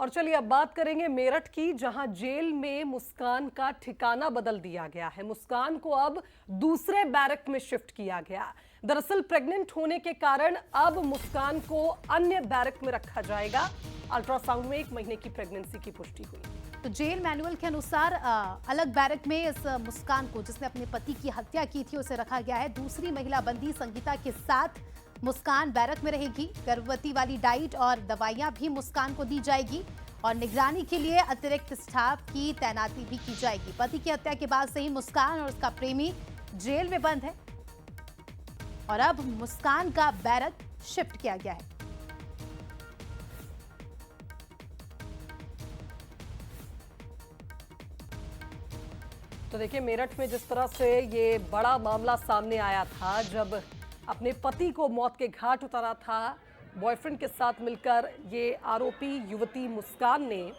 और चलिए अब बात करेंगे मेरठ की, जहां जेल में मुस्कान का ठिकाना बदल दिया गया है। मुस्कान को अब दूसरे बैरक में शिफ्ट किया गया। दरअसल प्रेग्नेंट होने के कारण अब मुस्कान को अन्य बैरक में रखा जाएगा। अल्ट्रासाउंड में 1 महीने की प्रेगनेंसी की पुष्टि हुई। तो जेल मैनुअल के अनुसार अलग बैरक में इस मुस्कान को, जिसने अपने पति की हत्या की थी, उसे रखा गया है। दूसरी महिला बंदी संगीता के साथ मुस्कान बैरक में रहेगी। गर्भवती वाली डाइट और दवाइयां भी मुस्कान को दी जाएगी और निगरानी के लिए अतिरिक्त स्टाफ की तैनाती भी की जाएगी। पति की हत्या के बाद से ही मुस्कान और उसका प्रेमी जेल में बंद है और अब मुस्कान का बैरक शिफ्ट किया गया है। तो देखिए, मेरठ में जिस तरह से ये बड़ा मामला सामने आया था, जब अपने पति को मौत के घाट उतारा था बॉयफ्रेंड के साथ मिलकर ये आरोपी युवती मुस्कान ने,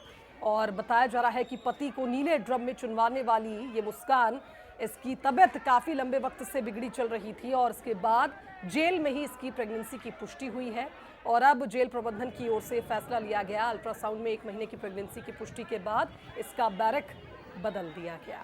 और बताया जा रहा है कि पति को नीले ड्रम में चुनवाने वाली ये मुस्कान, इसकी तबीयत काफ़ी लंबे वक्त से बिगड़ी चल रही थी और इसके बाद जेल में ही इसकी प्रेगनेंसी की पुष्टि हुई है। और अब जेल प्रबंधन की ओर से फैसला लिया गया। अल्ट्रासाउंड में 1 महीने की प्रेगनेंसी की पुष्टि के बाद इसका बैरक बदल दिया गया।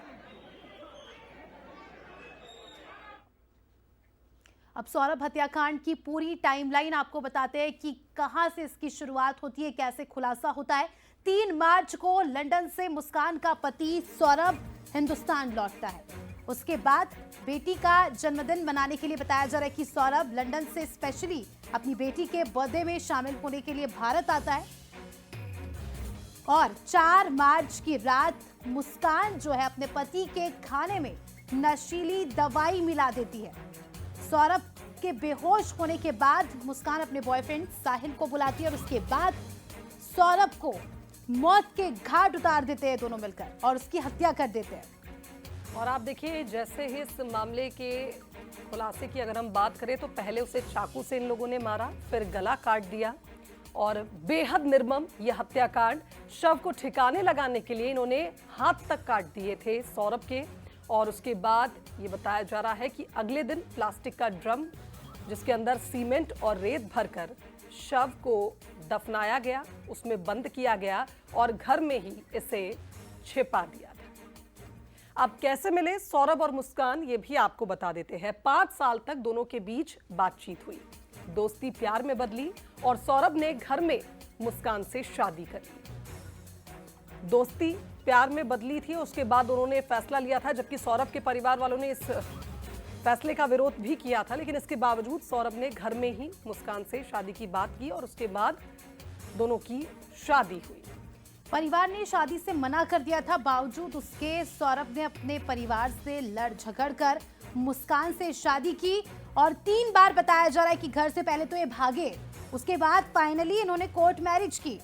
अब सौरभ हत्याकांड की पूरी टाइमलाइन आपको बताते हैं कि कहां से इसकी शुरुआत होती है, कैसे खुलासा होता है। 3 मार्च को लंदन से मुस्कान का पति सौरभ हिंदुस्तान लौटता है। उसके बाद बेटी का जन्मदिन मनाने के लिए बताया जा रहा है कि सौरभ लंदन से स्पेशली अपनी बेटी के बर्थडे में शामिल होने के लिए भारत आता है। और 4 मार्च की रात मुस्कान जो है अपने पति के खाने में नशीली दवाई मिला देती है। सौरभ के बेहोश होने के बाद मुस्कान अपने बॉयफ्रेंड साहिल को बुलाती है और उसके बाद सौरभ को मौत के घाट उतार देते हैं दोनों मिलकर और उसकी हत्या कर देते हैं। और आप देखिए, जैसे ही इस मामले के खुलासे की अगर हम बात करें तो पहले उसे चाकू से इन लोगों ने मारा, फिर गला काट दिया और बेहद निर्मम यह हत्याकांड। शव को ठिकाने लगाने के लिए इन्होंने हाथ तक काट दिए थे सौरभ के। और उसके बाद ये बताया जा रहा है कि अगले दिन प्लास्टिक का ड्रम, जिसके अंदर सीमेंट और रेत भरकर शव को दफनाया गया, उसमें बंद किया गया और घर में ही इसे छिपा दिया था। अब कैसे मिले सौरभ और मुस्कान, ये भी आपको बता देते हैं। 5 साल तक दोनों के बीच बातचीत हुई, दोस्ती प्यार में बदली और सौरभ ने घर में मुस्कान से शादी कर ली। दोस्ती प्यार में बदली थी, उसके बाद उन्होंने फैसला लिया था, जबकि सौरभ के परिवार वालों ने इस फैसले का विरोध भी किया था, लेकिन इसके बावजूद सौरभ ने घर में ही मुस्कान से शादी की बात की और उसके बाद दोनों की शादी हुई। परिवार ने शादी से मना कर दिया था, बावजूद उसके सौरभ ने अपने परिवार से लड़ झगड़ कर मुस्कान से शादी की और 3 बार बताया जा रहा है कि घर से पहले तो ये भागे, उसके बाद फाइनली इन्होंने कोर्ट मैरिज की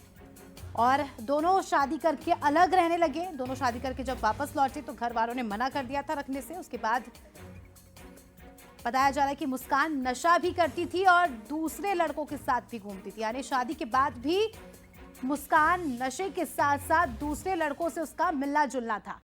और दोनों शादी करके अलग रहने लगे। दोनों शादी करके जब वापस लौटे तो घर वालों ने मना कर दिया था रखने से। उसके बाद बताया जा रहा है कि मुस्कान नशा भी करती थी और दूसरे लड़कों के साथ भी घूमती थी, यानी शादी के बाद भी मुस्कान नशे के साथ साथ दूसरे लड़कों से उसका मिलना जुलना था।